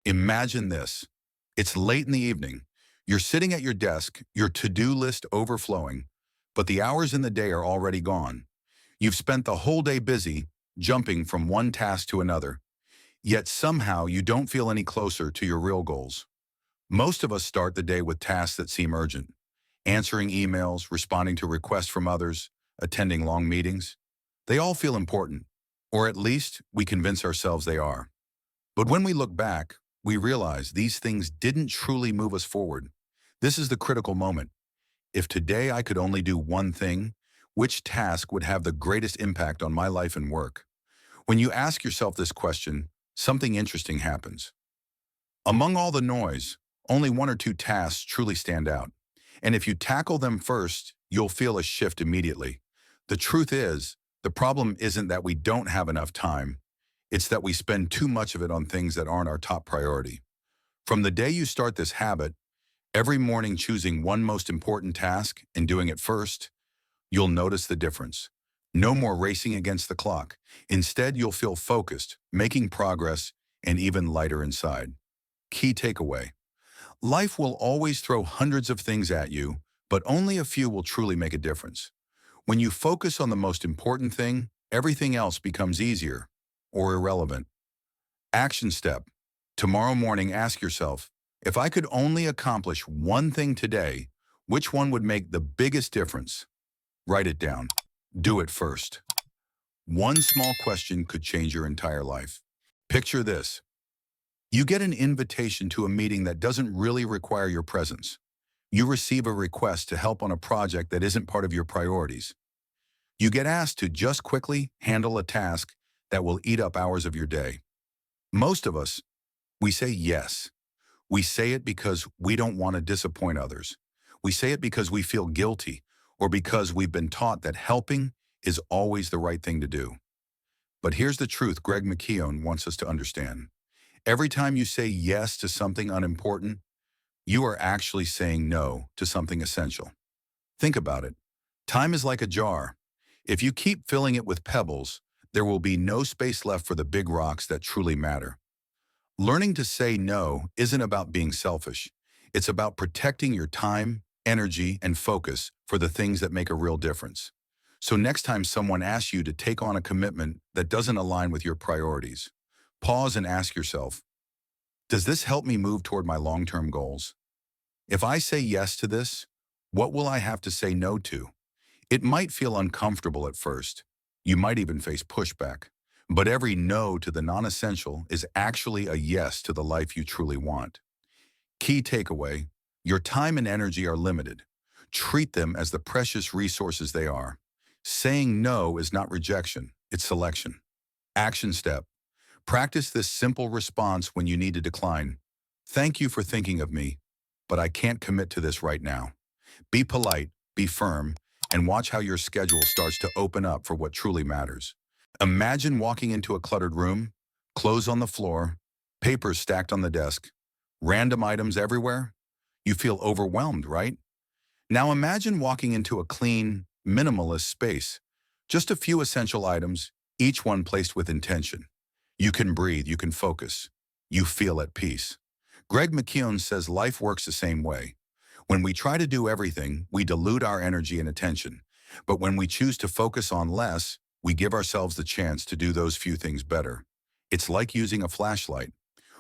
Imagine this. It's late in the evening. You're sitting at your desk, your to-do list overflowing, but the hours in the day are already gone. You've spent the whole day busy, jumping from one task to another, yet somehow you don't feel any closer to your real goals. Most of us start the day with tasks that seem urgent. Answering emails, responding to requests from others, attending long meetings. They all feel important, or at least we convince ourselves they are. But when we look back, we realize these things didn't truly move us forward. This is the critical moment. If today I could only do one thing, which task would have the greatest impact on my life and work? When you ask yourself this question, something interesting happens. Among all the noise, only one or two tasks truly stand out. And if you tackle them first, you'll feel a shift immediately. The truth is, the problem isn't that we don't have enough time. It's that we spend too much of it on things that aren't our top priority. From the day you start this habit, every morning choosing one most important task and doing it first, you'll notice the difference. No more racing against the clock. Instead, you'll feel focused, making progress, and even lighter inside. Key takeaway. Life will always throw hundreds of things at you, but only a few will truly make a difference. When you focus on the most important thing, everything else becomes easier or irrelevant. Action step. Tomorrow morning, ask yourself, if I could only accomplish one thing today, which one would make the biggest difference? Write it down. Do it first. One small question could change your entire life. Picture this. You get an invitation to a meeting that doesn't really require your presence. You receive a request to help on a project that isn't part of your priorities. You get asked to just quickly handle a task that will eat up hours of your day. Most of us, we say yes. We say it because we don't want to disappoint others. We say it because we feel guilty or because we've been taught that helping is always the right thing to do. But here's the truth Greg McKeown wants us to understand. Every time you say yes to something unimportant, you are actually saying no to something essential. Think about it. Time is like a jar. If you keep filling it with pebbles, there will be no space left for the big rocks that truly matter. Learning to say no isn't about being selfish. It's about protecting your time, energy, and focus for the things that make a real difference. So next time someone asks you to take on a commitment that doesn't align with your priorities, pause and ask yourself, does this help me move toward my long-term goals? If I say yes to this, what will I have to say no to? It might feel uncomfortable at first. You might even face pushback. But every no to the non-essential is actually a yes to the life you truly want. Key takeaway, your time and energy are limited. Treat them as the precious resources they are. Saying no is not rejection, it's selection. Action step. Practice this simple response when you need to decline. Thank you for thinking of me, but I can't commit to this right now. Be polite, be firm, and watch how your schedule starts to open up for what truly matters. Imagine walking into a cluttered room, clothes on the floor, papers stacked on the desk, random items everywhere. You feel overwhelmed, right? Now imagine walking into a clean, minimalist space. Just a few essential items, each one placed with intention. You can breathe, you can focus. You feel at peace. Greg McKeown says life works the same way. When we try to do everything, we dilute our energy and attention. But when we choose to focus on less, we give ourselves the chance to do those few things better. It's like using a flashlight.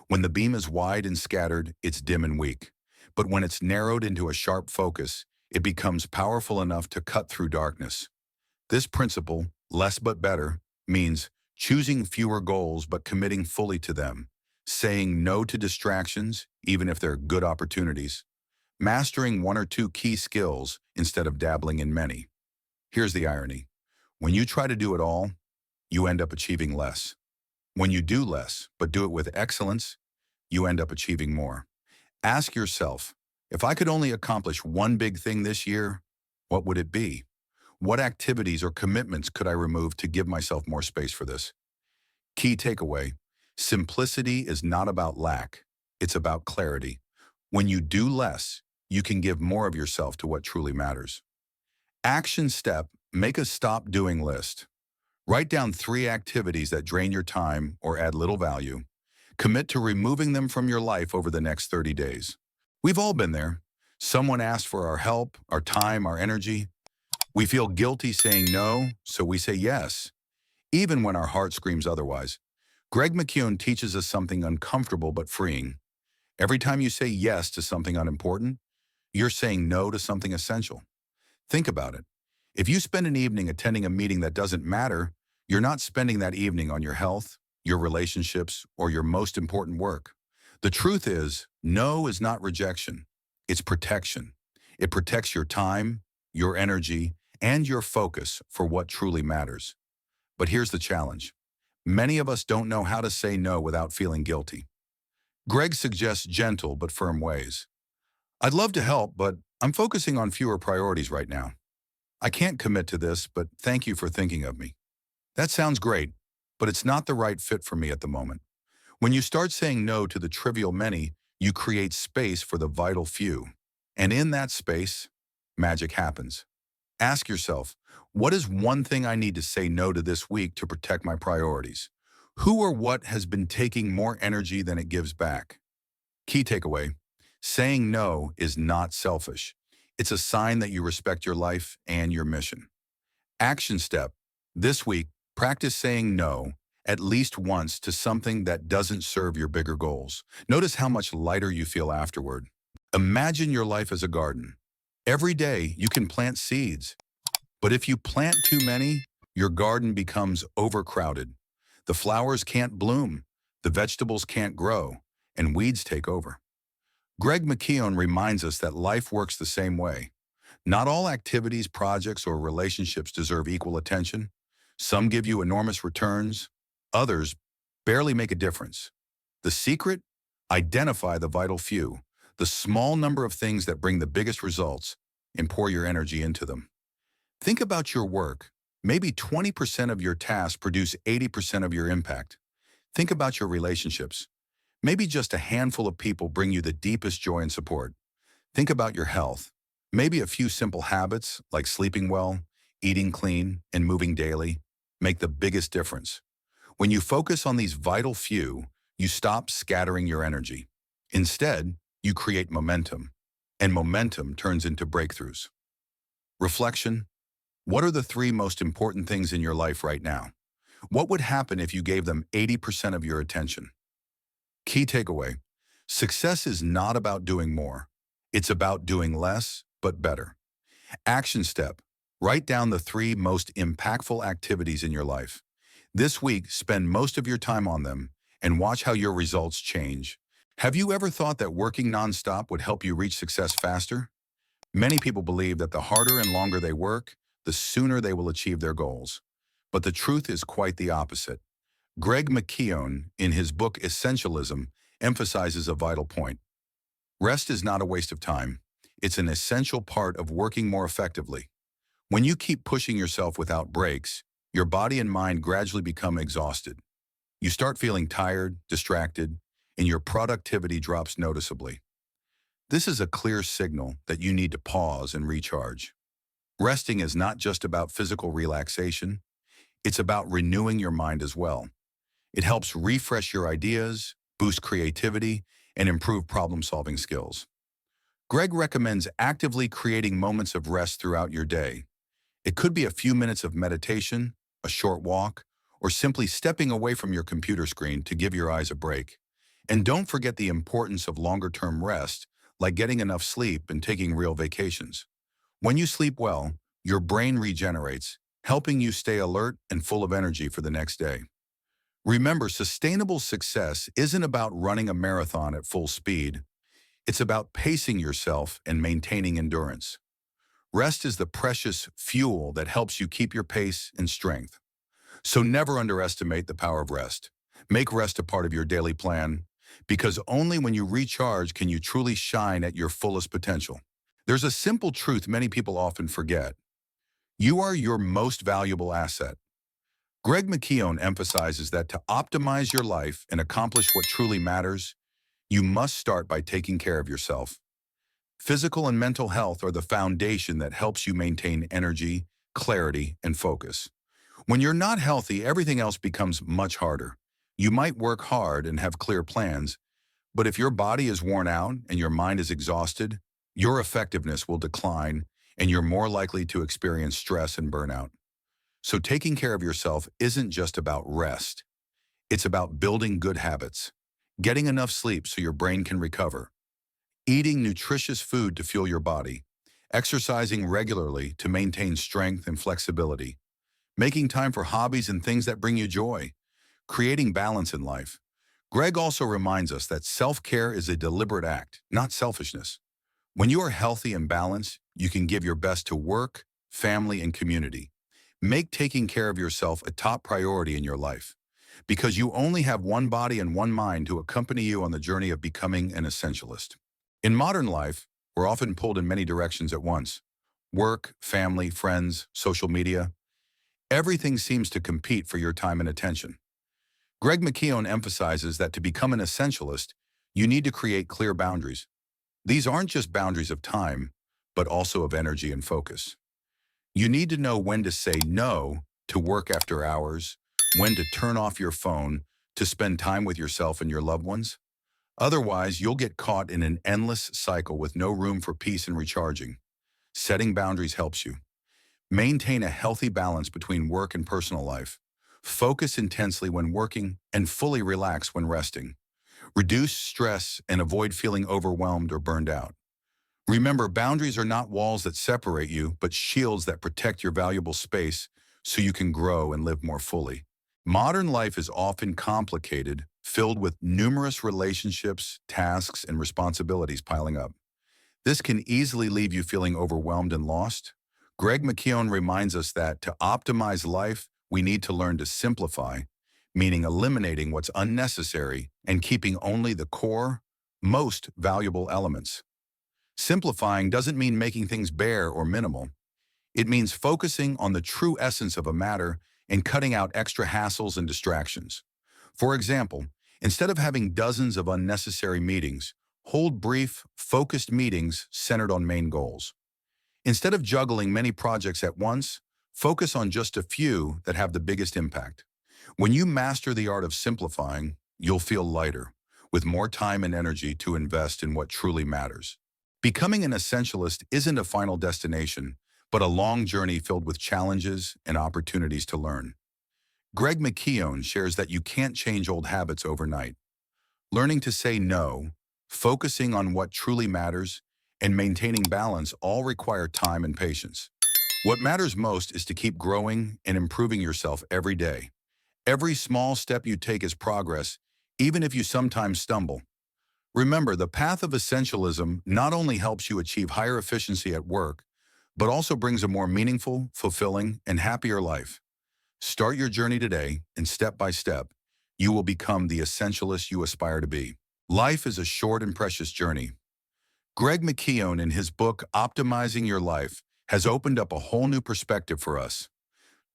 When the beam is wide and scattered, it's dim and weak. But when it's narrowed into a sharp focus, it becomes powerful enough to cut through darkness. This principle, less but better, means choosing fewer goals but committing fully to them, saying no to distractions, even if they're good opportunities, mastering one or two key skills instead of dabbling in many. Here's the irony. When you try to do it all, you end up achieving less. When you do less, but do it with excellence, you end up achieving more. Ask yourself, if I could only accomplish one big thing this year, what would it be? What activities or commitments could I remove to give myself more space for this? Key takeaway, simplicity is not about lack, it's about clarity. When you do less, you can give more of yourself to what truly matters. Action step, make a stop doing list. Write down 3 activities that drain your time or add little value. Commit to removing them from your life over the next 30 days. We've all been there. Someone asked for our help, our time, our energy. We feel guilty saying no, so we say yes, even when our heart screams otherwise. Greg McKeown teaches us something uncomfortable but freeing. Every time you say yes to something unimportant, you're saying no to something essential. Think about it. If you spend an evening attending a meeting that doesn't matter, you're not spending that evening on your health, your relationships, or your most important work. The truth is, no is not rejection. It's protection. It protects your time, your energy, and your focus for what truly matters. But here's the challenge. Many of us don't know how to say no without feeling guilty. Greg suggests gentle but firm ways. I'd love to help, but I'm focusing on fewer priorities right now. I can't commit to this, but thank you for thinking of me. That sounds great, but it's not the right fit for me at the moment. When you start saying no to the trivial many, you create space for the vital few. And in that space, magic happens. Ask yourself, what is one thing I need to say no to this week to protect my priorities? Who or what has been taking more energy than it gives back? Key takeaway, saying no is not selfish. It's a sign that you respect your life and your mission. Action step, this week, practice saying no at least once to something that doesn't serve your bigger goals. Notice how much lighter you feel afterward. Imagine your life as a garden. Every day, you can plant seeds. But if you plant too many, your garden becomes overcrowded. The flowers can't bloom, the vegetables can't grow, and weeds take over. Greg McKeown reminds us that life works the same way. Not all activities, projects, or relationships deserve equal attention. Some give you enormous returns. Others barely make a difference. The secret? Identify the vital few, the small number of things that bring the biggest results, and pour your energy into them. Think about your work. Maybe 20% of your tasks produce 80% of your impact. Think about your relationships. Maybe just a handful of people bring you the deepest joy and support. Think about your health. Maybe a few simple habits like sleeping well, eating clean, and moving daily make the biggest difference. When you focus on these vital few, you stop scattering your energy. Instead, you create momentum, and momentum turns into breakthroughs. Reflection. What are the 3 most important things in your life right now? What would happen if you gave them 80% of your attention? Key takeaway. Success is not about doing more. It's about doing less, but better. Action step. Write down the 3 most impactful activities in your life. This week, spend most of your time on them and watch how your results change. Have you ever thought that working nonstop would help you reach success faster? Many people believe that the harder and longer they work, the sooner they will achieve their goals. But the truth is quite the opposite. Greg McKeown, in his book Essentialism, emphasizes a vital point. Rest is not a waste of time. It's an essential part of working more effectively. When you keep pushing yourself without breaks, your body and mind gradually become exhausted. You start feeling tired, distracted, and your productivity drops noticeably. This is a clear signal that you need to pause and recharge. Resting is not just about physical relaxation. It's about renewing your mind as well. It helps refresh your ideas, boost creativity, and improve problem-solving skills. Greg recommends actively creating moments of rest throughout your day. It could be a few minutes of meditation, a short walk, or simply stepping away from your computer screen to give your eyes a break. And don't forget the importance of longer-term rest, like getting enough sleep and taking real vacations. When you sleep well, your brain regenerates, helping you stay alert and full of energy for the next day. Remember, sustainable success isn't about running a marathon at full speed. It's about pacing yourself and maintaining endurance. Rest is the precious fuel that helps you keep your pace and strength. So never underestimate the power of rest. Make rest a part of your daily plan, because only when you recharge can you truly shine at your fullest potential. There's a simple truth many people often forget. You are your most valuable asset. Greg McKeown emphasizes that to optimize your life and accomplish what truly matters, you must start by taking care of yourself. Physical and mental health are the foundation that helps you maintain energy, clarity, and focus. When you're not healthy, everything else becomes much harder. You might work hard and have clear plans, but if your body is worn out and your mind is exhausted, your effectiveness will decline and you're more likely to experience stress and burnout. So taking care of yourself isn't just about rest. It's about building good habits, getting enough sleep so your brain can recover, eating nutritious food to fuel your body, exercising regularly to maintain strength and flexibility, making time for hobbies and things that bring you joy, creating balance in life. Greg also reminds us that self-care is a deliberate act, not selfishness. When you are healthy and balanced, you can give your best to work, family, and community. Make taking care of yourself a top priority in your life, because you only have one body and one mind to accompany you on the journey of becoming an essentialist. In modern life, we're often pulled in many directions at once. Work, family, friends, social media. Everything seems to compete for your time and attention. Greg McKeown emphasizes that to become an essentialist, you need to create clear boundaries. These aren't just boundaries of time, but also of energy and focus. You need to know when to say no to work after hours, when to turn off your phone to spend time with yourself and your loved ones. Otherwise, you'll get caught in an endless cycle with no room for peace and recharging. Setting boundaries helps you. Maintain a healthy balance between work and personal life. Focus intensely when working and fully relax when resting. Reduce stress and avoid feeling overwhelmed or burned out. Remember, boundaries are not walls that separate you, but shields that protect your valuable space so you can grow and live more fully. Modern life is often complicated, filled with numerous relationships, tasks, and responsibilities piling up. This can easily leave you feeling overwhelmed and lost. Greg McKeown reminds us that to optimize life, we need to learn to simplify, meaning eliminating what's unnecessary and keeping only the core, most valuable elements. Simplifying doesn't mean making things bare or minimal. It means focusing on the true essence of a matter and cutting out extra hassles and distractions. For example, instead of having dozens of unnecessary meetings, hold brief, focused meetings centered on main goals. Instead of juggling many projects at once, focus on just a few that have the biggest impact. When you master the art of simplifying, you'll feel lighter, with more time and energy to invest in what truly matters. Becoming an essentialist isn't a final destination, but a long journey filled with challenges and opportunities to learn. Greg McKeown shares that you can't change old habits overnight. Learning to say no, focusing on what truly matters, and maintaining balance all require time and patience. What matters most is to keep growing and improving yourself every day. Every small step you take is progress, even if you sometimes stumble. Remember, the path of essentialism not only helps you achieve higher efficiency at work, but also brings a more meaningful, fulfilling, and happier life. Start your journey today, and step by step, you will become the essentialist you aspire to be. Life is a short and precious journey. Greg McKeown, in his book, Optimizing Your Life, has opened up a whole new perspective for us.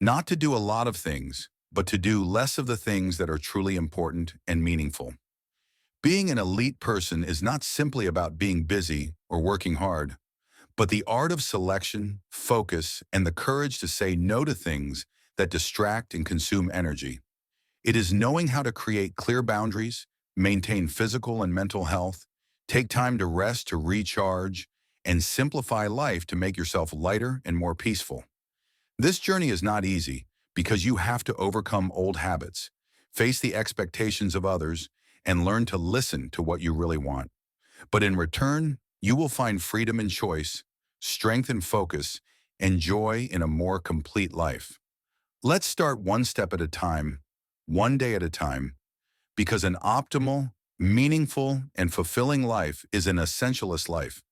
Not to do a lot of things, but to do less of the things that are truly important and meaningful. Being an elite person is not simply about being busy or working hard, but the art of selection, focus, and the courage to say no to things that distract and consume energy. It is knowing how to create clear boundaries, maintain physical and mental health, take time to rest to recharge, and simplify life to make yourself lighter and more peaceful. This journey is not easy because you have to overcome old habits, face the expectations of others, and learn to listen to what you really want. But in return, you will find freedom in choice, strength in focus, and joy in a more complete life. Let's start one step at a time, one day at a time, because an optimal, meaningful, and fulfilling life is an essentialist life.